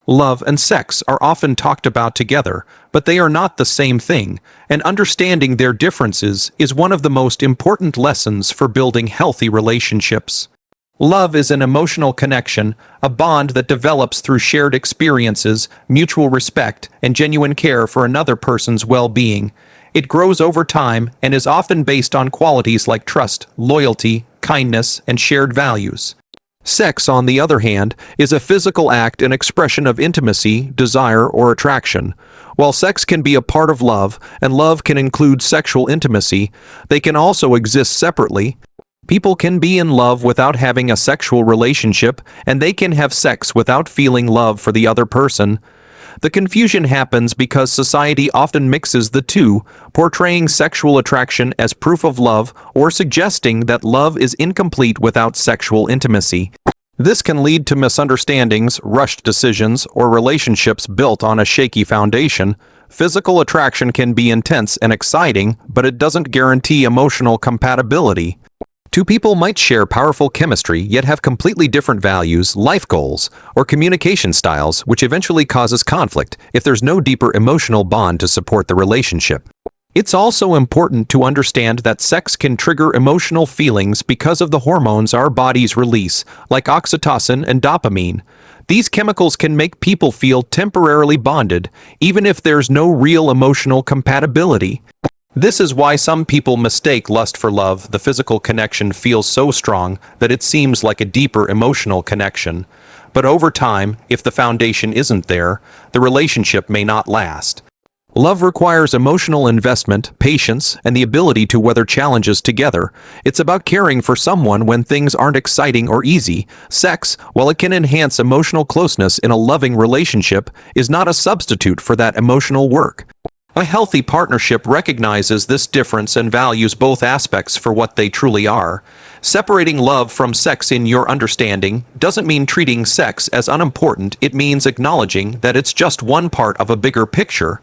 Love and sex are often talked about together, but they are not the same thing, and understanding their differences is one of the most important lessons for building healthy relationships. Love is an emotional connection, a bond that develops through shared experiences, mutual respect, and genuine care for another person's well-being. It grows over time and is often based on qualities like trust, loyalty, kindness, and shared values. Sex, on the other hand, is a physical act and expression of intimacy, desire, or attraction. While sex can be a part of love, and love can include sexual intimacy, they can also exist separately. People can be in love without having a sexual relationship, and they can have sex without feeling love for the other person. The confusion happens because society often mixes the two, portraying sexual attraction as proof of love or suggesting that love is incomplete without sexual intimacy. This can lead to misunderstandings, rushed decisions, or relationships built on a shaky foundation. Physical attraction can be intense and exciting, but it doesn't guarantee emotional compatibility. Two people might share powerful chemistry yet have completely different values, life goals, or communication styles, which eventually causes conflict if there's no deeper emotional bond to support the relationship. It's also important to understand that sex can trigger emotional feelings because of the hormones our bodies release, like oxytocin and dopamine. These chemicals can make people feel temporarily bonded, even if there's no real emotional compatibility. This is why some people mistake lust for love. The physical connection feels so strong that it seems like a deeper emotional connection. But over time, if the foundation isn't there, the relationship may not last. Love requires emotional investment, patience, and the ability to weather challenges together. It's about caring for someone when things aren't exciting or easy. Sex, while it can enhance emotional closeness in a loving relationship, is not a substitute for that emotional work. A healthy partnership recognizes this difference and values both aspects for what they truly are. Separating love from sex in your understanding doesn't mean treating sex as unimportant. It means acknowledging that it's just one part of a bigger picture.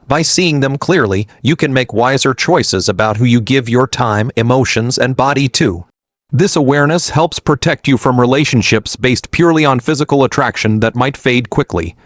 By seeing them clearly, you can make wiser choices about who you give your time, emotions, and body to. This awareness helps protect you from relationships based purely on physical attraction that might fade quickly.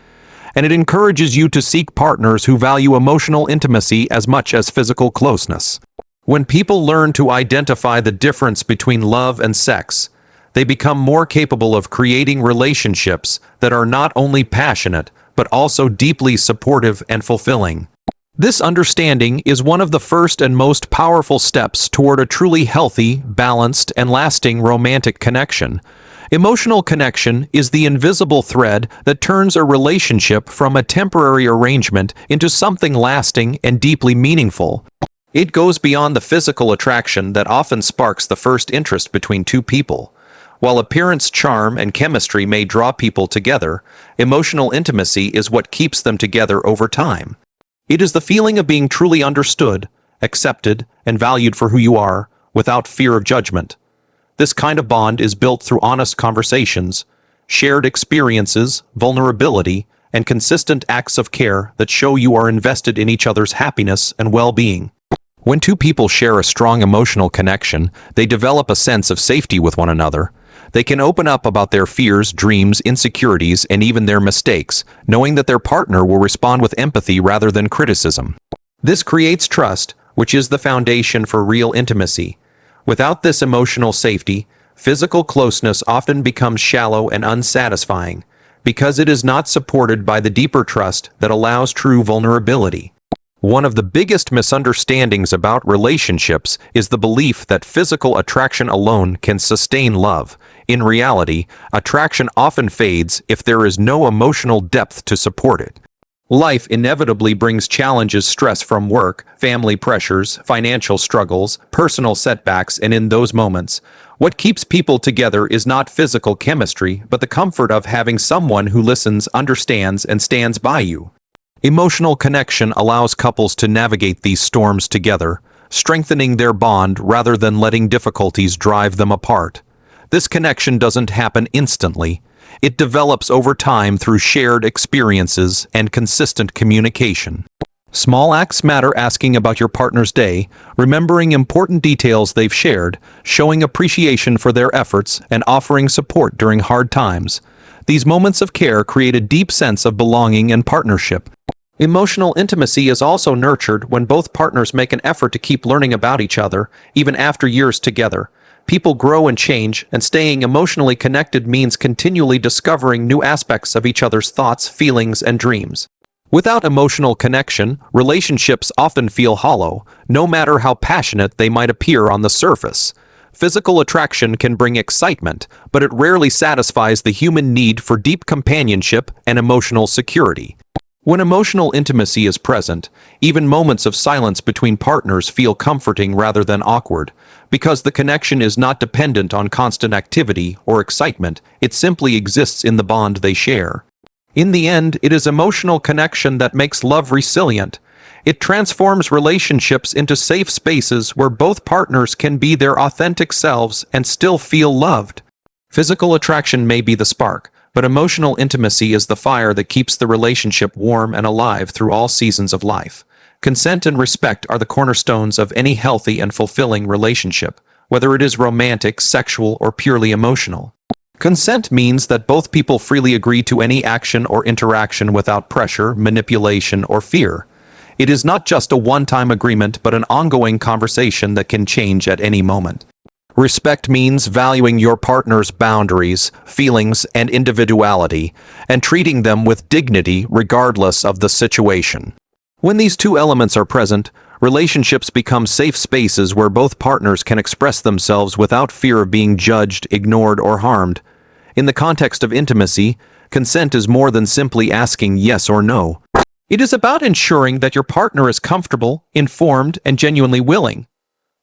And it encourages you to seek partners who value emotional intimacy as much as physical closeness. When people learn to identify the difference between love and sex, they become more capable of creating relationships that are not only passionate, but also deeply supportive and fulfilling. This understanding is one of the first and most powerful steps toward a truly healthy, balanced, and lasting romantic connection. Emotional connection is the invisible thread that turns a relationship from a temporary arrangement into something lasting and deeply meaningful. It goes beyond the physical attraction that often sparks the first interest between two people. While appearance, charm, and chemistry may draw people together, emotional intimacy is what keeps them together over time. It is the feeling of being truly understood, accepted, and valued for who you are, without fear of judgment. This kind of bond is built through honest conversations, shared experiences, vulnerability, and consistent acts of care that show you are invested in each other's happiness and well-being. When two people share a strong emotional connection, they develop a sense of safety with one another. They can open up about their fears, dreams, insecurities, and even their mistakes, knowing that their partner will respond with empathy rather than criticism. This creates trust, which is the foundation for real intimacy. Without this emotional safety, physical closeness often becomes shallow and unsatisfying, because it is not supported by the deeper trust that allows true vulnerability. One of the biggest misunderstandings about relationships is the belief that physical attraction alone can sustain love. In reality, attraction often fades if there is no emotional depth to support it. Life inevitably brings challenges, stress from work, family pressures, financial struggles, personal setbacks, and in those moments, what keeps people together is not physical chemistry, but the comfort of having someone who listens, understands, and stands by you. Emotional connection allows couples to navigate these storms together, strengthening their bond rather than letting difficulties drive them apart. This connection doesn't happen instantly. It develops over time through shared experiences and consistent communication. Small acts matter: asking about your partner's day, remembering important details they've shared, showing appreciation for their efforts, and offering support during hard times. These moments of care create a deep sense of belonging and partnership. Emotional intimacy is also nurtured when both partners make an effort to keep learning about each other, even after years together. People grow and change, and staying emotionally connected means continually discovering new aspects of each other's thoughts, feelings, and dreams. Without emotional connection, relationships often feel hollow, no matter how passionate they might appear on the surface. Physical attraction can bring excitement, but it rarely satisfies the human need for deep companionship and emotional security. When emotional intimacy is present, even moments of silence between partners feel comforting rather than awkward. Because the connection is not dependent on constant activity or excitement, it simply exists in the bond they share. In the end, it is emotional connection that makes love resilient. It transforms relationships into safe spaces where both partners can be their authentic selves and still feel loved. Physical attraction may be the spark, but emotional intimacy is the fire that keeps the relationship warm and alive through all seasons of life. Consent and respect are the cornerstones of any healthy and fulfilling relationship, whether it is romantic, sexual, or purely emotional. Consent means that both people freely agree to any action or interaction without pressure, manipulation, or fear. It is not just a one-time agreement, but an ongoing conversation that can change at any moment. Respect means valuing your partner's boundaries, feelings, and individuality, and treating them with dignity regardless of the situation. When these two elements are present, relationships become safe spaces where both partners can express themselves without fear of being judged, ignored, or harmed. In the context of intimacy, consent is more than simply asking yes or no. It is about ensuring that your partner is comfortable, informed, and genuinely willing.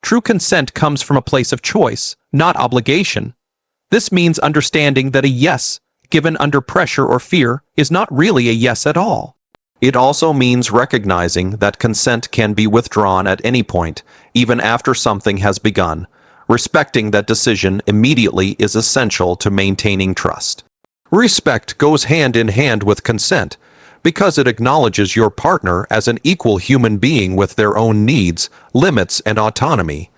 True consent comes from a place of choice, not obligation. This means understanding that a yes, given under pressure or fear, is not really a yes at all. It also means recognizing that consent can be withdrawn at any point, even after something has begun. Respecting that decision immediately is essential to maintaining trust. Respect goes hand in hand with consent, because it acknowledges your partner as an equal human being with their own needs, limits, and autonomy.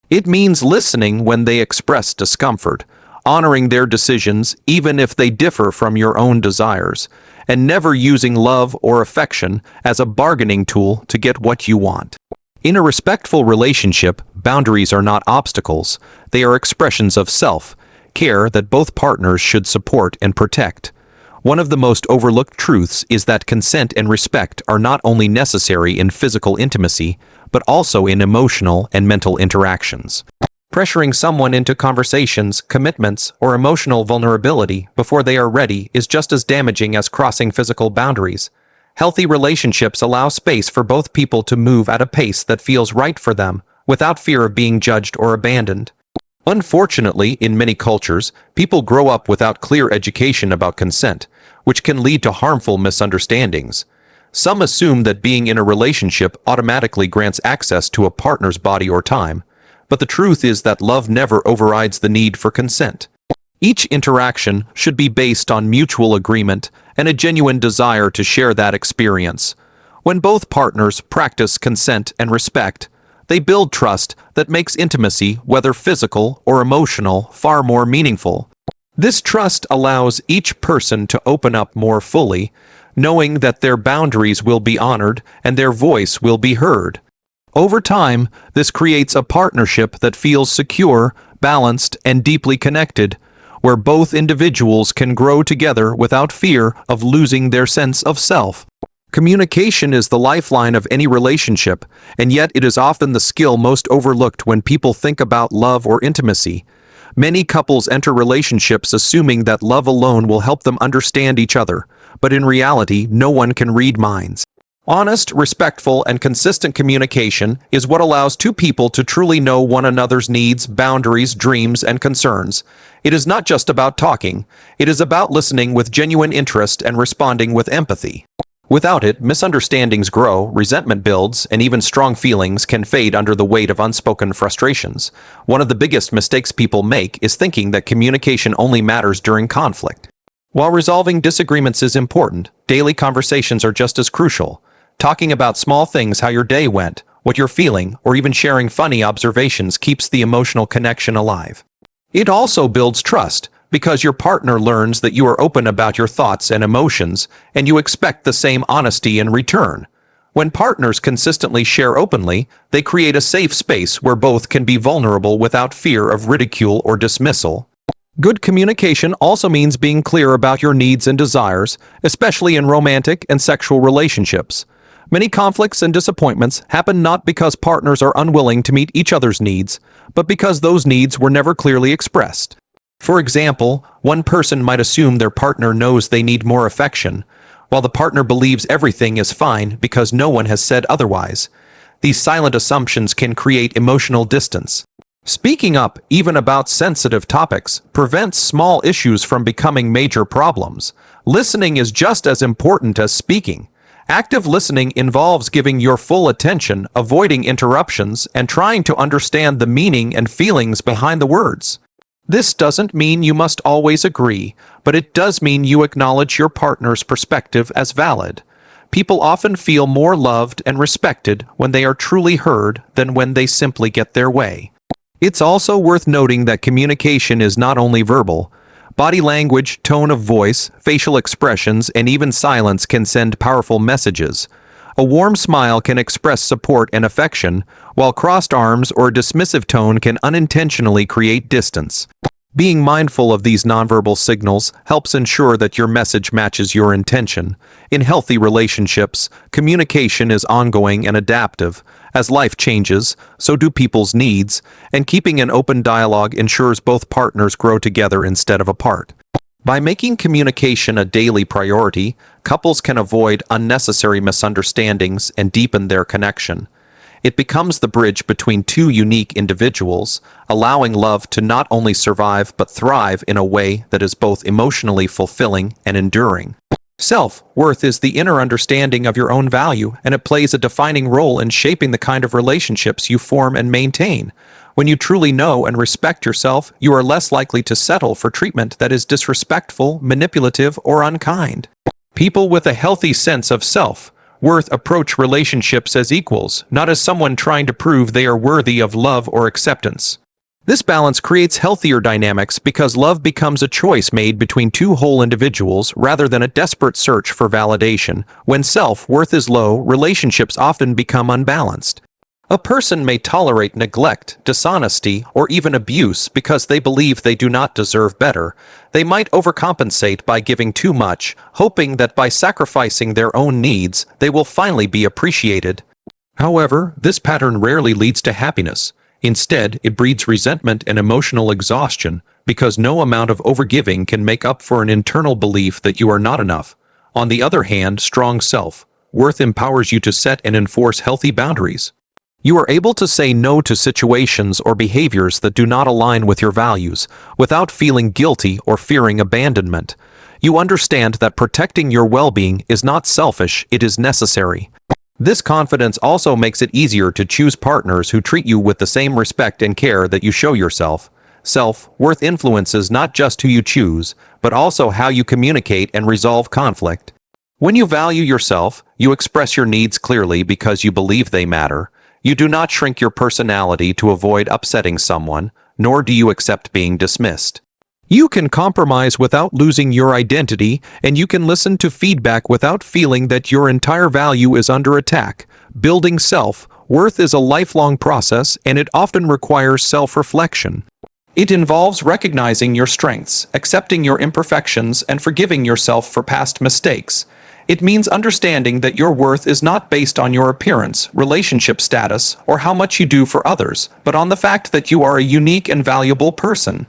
It means listening when they express discomfort, honoring their decisions even if they differ from your own desires, and never using love or affection as a bargaining tool to get what you want. In a respectful relationship, boundaries are not obstacles, they are expressions of self-care that both partners should support and protect. One of the most overlooked truths is that consent and respect are not only necessary in physical intimacy, but also in emotional and mental interactions. Pressuring someone into conversations, commitments, or emotional vulnerability before they are ready is just as damaging as crossing physical boundaries. Healthy relationships allow space for both people to move at a pace that feels right for them, without fear of being judged or abandoned. Unfortunately, in many cultures, people grow up without clear education about consent, which can lead to harmful misunderstandings. Some assume that being in a relationship automatically grants access to a partner's body or time, but the truth is that love never overrides the need for consent. Each interaction should be based on mutual agreement and a genuine desire to share that experience. When both partners practice consent and respect, they build trust that makes intimacy, whether physical or emotional, far more meaningful. This trust allows each person to open up more fully, knowing that their boundaries will be honored and their voice will be heard. Over time, this creates a partnership that feels secure, balanced, and deeply connected, where both individuals can grow together without fear of losing their sense of self. Communication is the lifeline of any relationship, and yet it is often the skill most overlooked when people think about love or intimacy. Many couples enter relationships assuming that love alone will help them understand each other, but in reality, no one can read minds. Honest, respectful, and consistent communication is what allows two people to truly know one another's needs, boundaries, dreams, and concerns. It is not just about talking, it is about listening with genuine interest and responding with empathy. Without it, misunderstandings grow, resentment builds, and even strong feelings can fade under the weight of unspoken frustrations. One of the biggest mistakes people make is thinking that communication only matters during conflict. While resolving disagreements is important, daily conversations are just as crucial. Talking about small things, how your day went, what you're feeling, or even sharing funny observations keeps the emotional connection alive. It also builds trust, because your partner learns that you are open about your thoughts and emotions, and you expect the same honesty in return. When partners consistently share openly, they create a safe space where both can be vulnerable without fear of ridicule or dismissal. Good communication also means being clear about your needs and desires, especially in romantic and sexual relationships. Many conflicts and disappointments happen not because partners are unwilling to meet each other's needs, but because those needs were never clearly expressed. For example, one person might assume their partner knows they need more affection, while the partner believes everything is fine because no one has said otherwise. These silent assumptions can create emotional distance. Speaking up, even about sensitive topics, prevents small issues from becoming major problems. Listening is just as important as speaking. Active listening involves giving your full attention, avoiding interruptions, and trying to understand the meaning and feelings behind the words. This doesn't mean you must always agree, but it does mean you acknowledge your partner's perspective as valid. People often feel more loved and respected when they are truly heard than when they simply get their way. It's also worth noting that communication is not only verbal. Body language, tone of voice, facial expressions, and even silence can send powerful messages. A warm smile can express support and affection, while crossed arms or a dismissive tone can unintentionally create distance. Being mindful of these nonverbal signals helps ensure that your message matches your intention. In healthy relationships, communication is ongoing and adaptive. As life changes, so do people's needs, and keeping an open dialogue ensures both partners grow together instead of apart. By making communication a daily priority, couples can avoid unnecessary misunderstandings and deepen their connection. It becomes the bridge between two unique individuals, allowing love to not only survive but thrive in a way that is both emotionally fulfilling and enduring. Self-worth is the inner understanding of your own value, and it plays a defining role in shaping the kind of relationships you form and maintain. When you truly know and respect yourself, you are less likely to settle for treatment that is disrespectful, manipulative, or unkind. People with a healthy sense of self-worth approach relationships as equals, not as someone trying to prove they are worthy of love or acceptance. This balance creates healthier dynamics because love becomes a choice made between two whole individuals rather than a desperate search for validation. When self-worth is low, relationships often become unbalanced. A person may tolerate neglect, dishonesty, or even abuse because they believe they do not deserve better. They might overcompensate by giving too much, hoping that by sacrificing their own needs, they will finally be appreciated. However, this pattern rarely leads to happiness. Instead, it breeds resentment and emotional exhaustion because no amount of overgiving can make up for an internal belief that you are not enough. On the other hand, strong self-worth empowers you to set and enforce healthy boundaries. You are able to say no to situations or behaviors that do not align with your values without feeling guilty or fearing abandonment. You understand that protecting your well-being is not selfish, it is necessary. This confidence also makes it easier to choose partners who treat you with the same respect and care that you show yourself. Self-worth influences not just who you choose, but also how you communicate and resolve conflict. When you value yourself, you express your needs clearly because you believe they matter. You do not shrink your personality to avoid upsetting someone, nor do you accept being dismissed. You can compromise without losing your identity, and you can listen to feedback without feeling that your entire value is under attack. Building self-worth is a lifelong process, and it often requires self-reflection. It involves recognizing your strengths, accepting your imperfections, and forgiving yourself for past mistakes. It means understanding that your worth is not based on your appearance, relationship status, or how much you do for others, but on the fact that you are a unique and valuable person.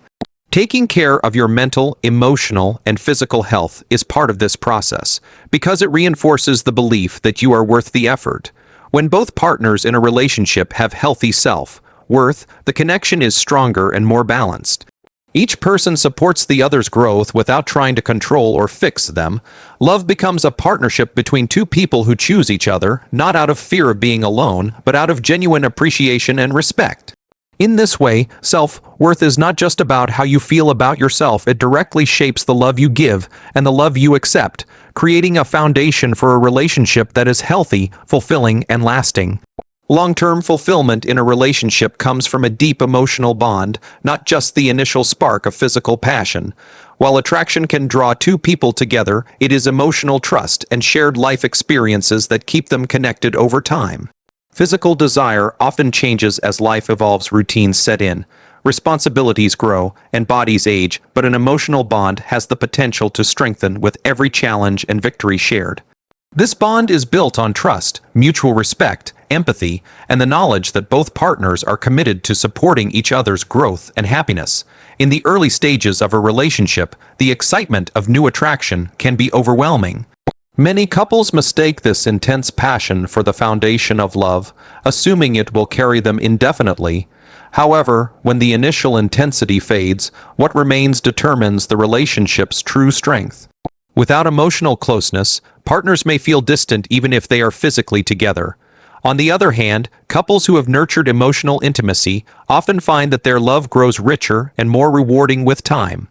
Taking care of your mental, emotional, and physical health is part of this process, because it reinforces the belief that you are worth the effort. When both partners in a relationship have healthy self-worth, the connection is stronger and more balanced. Each person supports the other's growth without trying to control or fix them. Love becomes a partnership between two people who choose each other, not out of fear of being alone, but out of genuine appreciation and respect. In this way, self-worth is not just about how you feel about yourself, it directly shapes the love you give and the love you accept, creating a foundation for a relationship that is healthy, fulfilling, and lasting. Long-term fulfillment in a relationship comes from a deep emotional bond, not just the initial spark of physical passion. While attraction can draw two people together, it is emotional trust and shared life experiences that keep them connected over time. Physical desire often changes as life evolves, routines set in, responsibilities grow, and bodies age, but an emotional bond has the potential to strengthen with every challenge and victory shared. This bond is built on trust, mutual respect, empathy, and the knowledge that both partners are committed to supporting each other's growth and happiness. In the early stages of a relationship, the excitement of new attraction can be overwhelming. Many couples mistake this intense passion for the foundation of love, assuming it will carry them indefinitely. However, when the initial intensity fades, what remains determines the relationship's true strength. Without emotional closeness, partners may feel distant even if they are physically together. On the other hand, couples who have nurtured emotional intimacy often find that their love grows richer and more rewarding with time.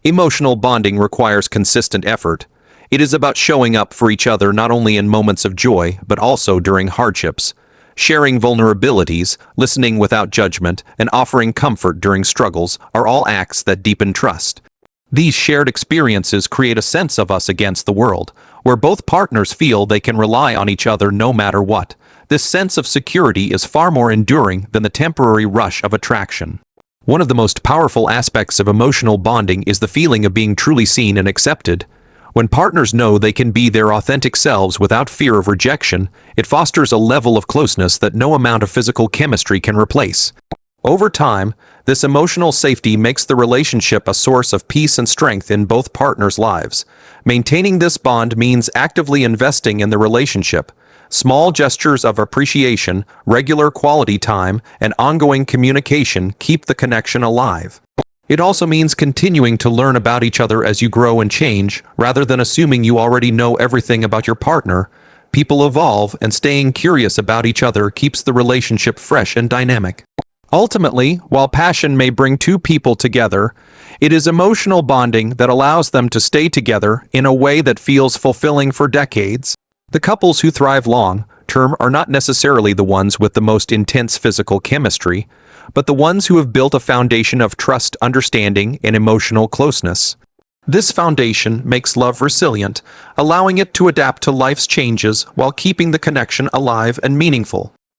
Emotional bonding requires consistent effort. It is about showing up for each other not only in moments of joy, but also during hardships. Sharing vulnerabilities, listening without judgment, and offering comfort during struggles are all acts that deepen trust. These shared experiences create a sense of us against the world, where both partners feel they can rely on each other no matter what. This sense of security is far more enduring than the temporary rush of attraction. One of the most powerful aspects of emotional bonding is the feeling of being truly seen and accepted. When partners know they can be their authentic selves without fear of rejection, it fosters a level of closeness that no amount of physical chemistry can replace. Over time, this emotional safety makes the relationship a source of peace and strength in both partners' lives. Maintaining this bond means actively investing in the relationship. Small gestures of appreciation, regular quality time, and ongoing communication keep the connection alive. It also means continuing to learn about each other as you grow and change, rather than assuming you already know everything about your partner. People evolve, and staying curious about each other keeps the relationship fresh and dynamic. Ultimately, while passion may bring two people together, it is emotional bonding that allows them to stay together in a way that feels fulfilling for decades. The couples who thrive long-term are not necessarily the ones with the most intense physical chemistry, but the ones who have built a foundation of trust, understanding, and emotional closeness. This foundation makes love resilient, allowing it to adapt to life's changes while keeping the connection alive and meaningful.